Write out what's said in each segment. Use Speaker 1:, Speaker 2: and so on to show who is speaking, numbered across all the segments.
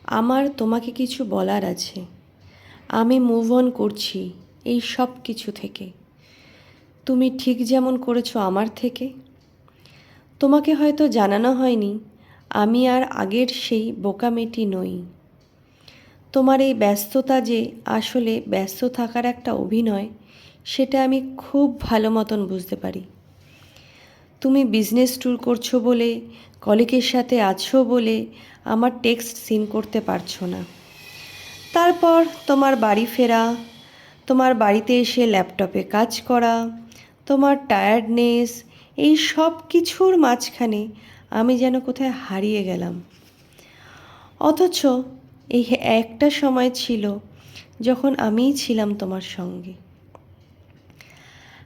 Speaker 1: আমার তোমাকে কিছু বলার আছে। আমি মুভ অন করছি এই সব কিছু থেকে। তুমি ঠিক যেমন করেছো আমার থেকে। তোমাকে হয়তো জানানো হয়নি, আমি আর আগের সেই বোকা মেয়েটি নই। তোমার এই ব্যস্ততা যে আসলে ব্যস্ত থাকার একটা অভিনয়, সেটা আমি খুব ভালো মতন বুঝতে পারি। তুমি বিজনেস ট্যুর করছো বলে, কলিগের সাথে আছো বলে আমার টেক্সট সিন করতে পারছো না। তারপর তোমার বাড়ি ফেরা, তোমার বাড়িতে এসে ল্যাপটপে কাজ করা, তোমার টায়ার্ডনেস, এই সব কিছুর মাঝখানে আমি যেন কোথায় হারিয়ে গেলাম। অথচ এই একটা সময় ছিল যখন আমিই ছিলাম তোমার সঙ্গে।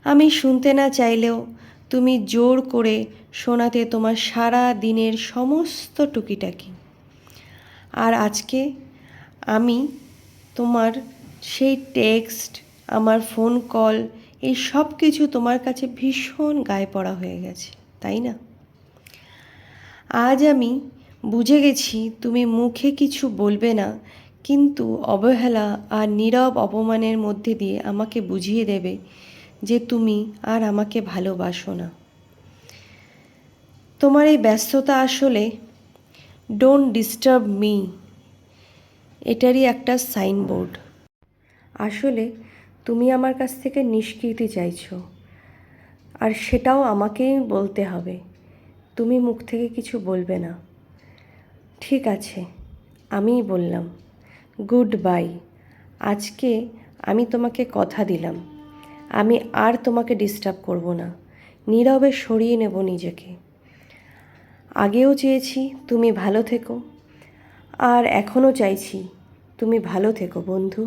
Speaker 1: আমি শুনতে না চাইলেও তুমি জোর করে শোনাতে তোমার সারা দিনের সমস্ত টুকিটাকি। আর আজকে আমি তোমার সেই টেক্সট, আমার ফোন কল, এই সব কিছু তোমার কাছে ভীষণ গায়ে পড়া হয়ে গেছে, তাই না? আজ আমি বুঝে গেছি তুমি মুখে কিছু বলবে না, কিন্তু অবহেলা আর নীরব অপমানের মধ্যে দিয়ে আমাকে বুঝিয়ে দেবে যে তুমি আর আমাকে ভালোবাসো না। তোমার এই ব্যস্ততা আসলে ডোন্ট ডিস্টার্ব মি এটারই একটা সাইনবোর্ড। আসলে তুমি আমার কাছ থেকে নিষ্কৃতি চাইছো, আর সেটাও আমাকেই বলতে হবে। তুমি মুখ থেকে কিছু বলবে না। ঠিক আছে, আমিই বললাম। Good bye. আজকে আমি তোমাকে কথা দিলাম, আমি আর তোমাকে ডিস্টার্ব করব না। নীরবে সরিয়ে নেব নিজেকে। আগেও চেয়েছি তুমি ভালো থেকো, আর এখনও চাইছি তুমি ভালো থেকো বন্ধু।